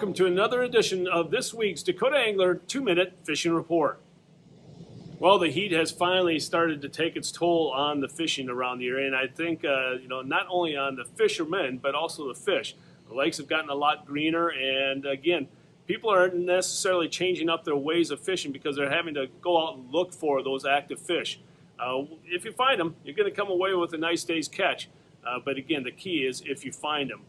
welcome to another edition of this week's Dakota Angler 2-Minute Fishing Report. Well, the heat has finally started to take its toll on the fishing around the area, and I think, not only on the fishermen, but also the fish. The lakes have gotten a lot greener, and again, people aren't necessarily changing up their ways of fishing because they're having to go out and look for those active fish. If you find them, you're going to come away with a nice day's catch, but again, the key is if you find them.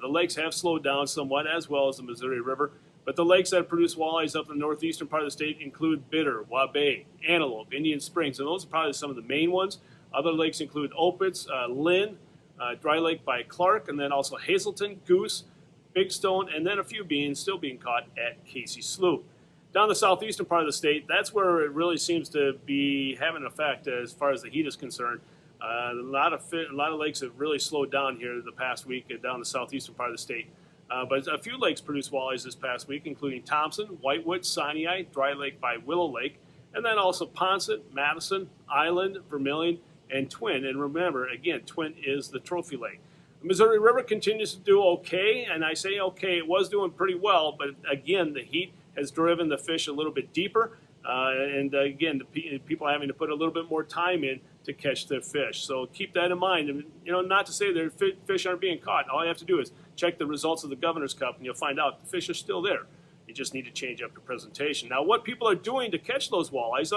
The lakes have slowed down somewhat, as well as the Missouri River, but the lakes that produce walleyes up in the northeastern part of the state include Bitter, Waubay, Antelope, Indian Springs, and those are probably some of the main ones. Other lakes include Opitz, Lynn, Dry Lake by Clark, and then also Hazelton, Goose, Big Stone, and then a few still being caught at Casey Slough. Down the southeastern part of the state, that's where it really seems to be having an effect as far as the heat is concerned. A lot of lakes have really slowed down here the past week down the southeastern part of the state. But a few lakes produced walleyes this past week, including Thompson, Whitewood, Sinai, Dry Lake by Willow Lake, and then also Ponset, Madison, Island, Vermilion, and Twin. And remember, again, Twin is the trophy lake. The Missouri River continues to do okay, and I say okay, it was doing pretty well, but again, the heat has driven the fish a little bit deeper, and again, the people are having to put a little bit more time in to catch their fish. So keep that in mind. And, not to say that fish aren't being caught. All you have to do is check the results of the Governor's Cup, and you'll find out the fish are still there. You just need to change up your presentation. Now, what people are doing to catch those walleyes,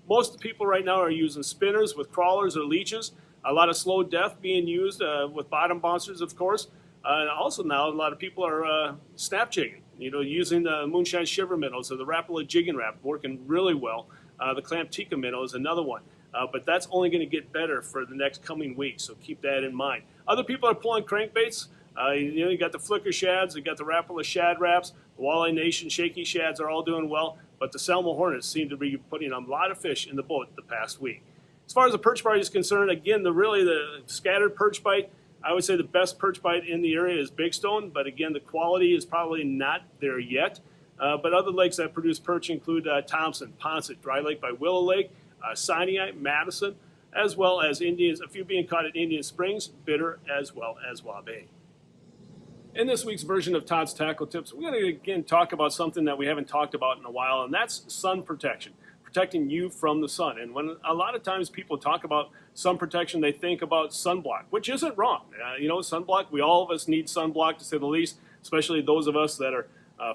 most of the people right now are using spinners with crawlers or leeches. A lot of slow death being used with bottom bouncers, of course. Also now, a lot of people are snap jigging, using the moonshine shiver minnows or the Rapala jigging rap, working really well. The clamp tika minnow is another one. But that's only going to get better for the next coming weeks, so keep that in mind. Other people are pulling crankbaits. You got the flicker shads, you got the Rapala shad wraps, the Walleye Nation shaky shads are all doing well, but the Selma Hornets seem to be putting a lot of fish in the boat the past week. As far as the perch bite is concerned, again, the scattered perch bite, I would say the best perch bite in the area is Big Stone, but again, the quality is probably not there yet. But other lakes that produce perch include Thompson, Ponset, Dry Lake by Willow Lake, Sinai, Madison, as well as Indians, a few being caught at Indian Springs, Bitter, as well as Waubay. In this week's version of Todd's Tackle Tips, we're going to again talk about something that we haven't talked about in a while, and that's sun protection, protecting you from the sun. And when a lot of times people talk about sun protection, they think about sunblock, which isn't wrong. Sunblock, all of us need sunblock to say the least, especially those of us that are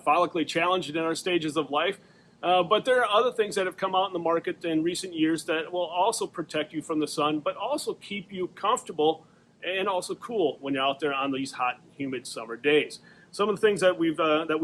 follically challenged in our stages of life. But there are other things that have come out in the market in recent years that will also protect you from the sun, but also keep you comfortable and also cool when you're out there on these hot, humid summer days. Some of the things that we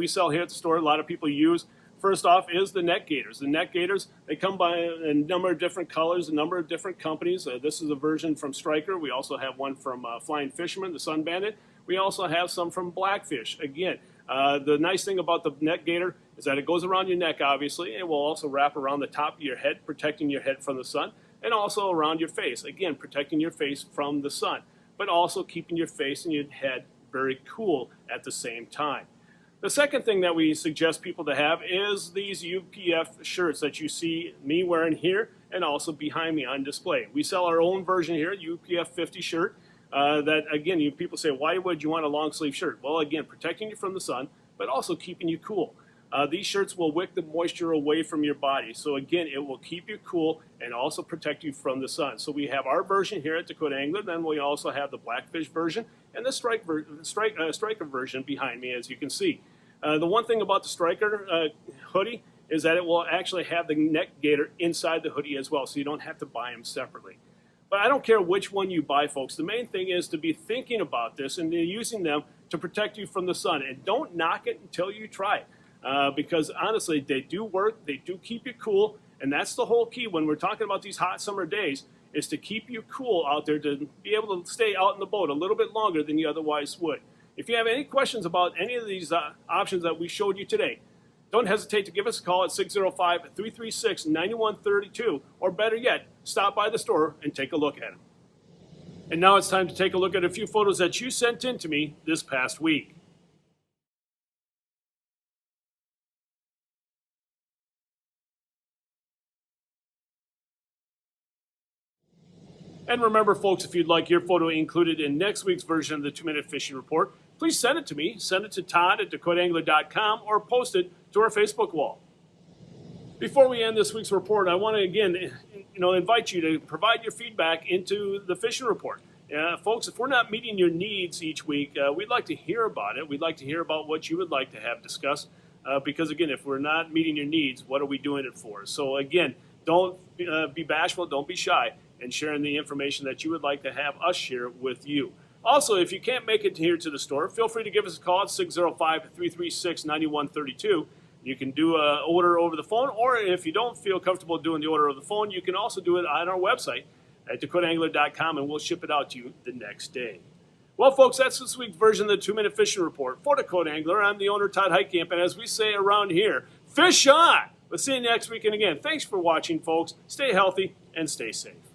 sell here at the store, a lot of people use. First off is the neck gaiters. The neck gaiters, they come by a number of different colors, a number of different companies. This is a version from Striker. We also have one from Flying Fisherman, the Sun Bandit. We also have some from Blackfish. Again, the nice thing about the neck gaiter is that it goes around your neck, obviously. It will also wrap around the top of your head, protecting your head from the sun, and also around your face. Again, protecting your face from the sun, but also keeping your face and your head very cool at the same time. The second thing that we suggest people to have is these UPF shirts that you see me wearing here and also behind me on display. We sell our own version here, UPF 50 shirt. That again, people say, why would you want a long sleeve shirt? Well, again, protecting you from the sun, but also keeping you cool. These shirts will wick the moisture away from your body. So again, it will keep you cool and also protect you from the sun. So we have our version here at Dakota Angler. Then we also have the Blackfish version and the Striker version behind me, as you can see. The one thing about the Striker hoodie is that it will actually have the neck gaiter inside the hoodie as well, so you don't have to buy them separately. But I don't care which one you buy, folks. The main thing is to be thinking about this and using them to protect you from the sun. And don't knock it until you try it. Because honestly, they do work, they do keep you cool, and that's the whole key when we're talking about these hot summer days, is to keep you cool out there, to be able to stay out in the boat a little bit longer than you otherwise would. If you have any questions about any of these options that we showed you today, don't hesitate to give us a call at 605-336-9132, or better yet, stop by the store and take a look at them. And now it's time to take a look at a few photos that you sent in to me this past week. And remember, folks, if you'd like your photo included in next week's version of the 2-Minute Fishing Report, please send it to me. Send it to Todd at DakotaAngler.com or post it to our Facebook wall. Before we end this week's report, I want to again, invite you to provide your feedback into the fishing report. Folks, if we're not meeting your needs each week, we'd like to hear about it. We'd like to hear about what you would like to have discussed. Because again, if we're not meeting your needs, what are we doing it for? So again, don't be bashful, don't be shy in sharing the information that you would like to have us share with you. Also, if you can't make it here to the store, feel free to give us a call at 605-336-9132. You can do an order over the phone, or if you don't feel comfortable doing the order over the phone, you can also do it on our website at DakotaAngler.com, and we'll ship it out to you the next day. Well, folks, that's this week's version of the 2-Minute Fishing Report. For Dakota Angler, I'm the owner, Todd Heitkamp, and as we say around here, fish on! We'll see you next week, and again, thanks for watching, folks. Stay healthy and stay safe.